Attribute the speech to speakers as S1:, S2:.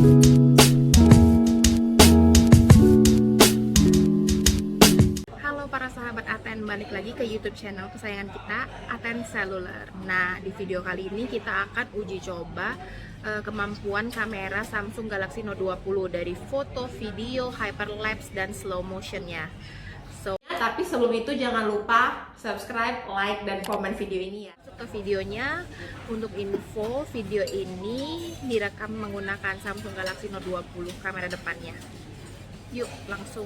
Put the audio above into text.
S1: Halo para sahabat Aten, balik lagi ke YouTube channel kesayangan kita, Aten Cellular. Nah, di video kali ini kita akan uji coba kemampuan kamera Samsung Galaxy Note 20 dari foto, video, hyperlapse, dan slow motionnya. Tapi sebelum itu jangan lupa subscribe, like, dan komen video ini ya. Masuk ke videonya. Untuk info, video ini direkam menggunakan Samsung Galaxy Note 20 kamera depannya. Yuk langsung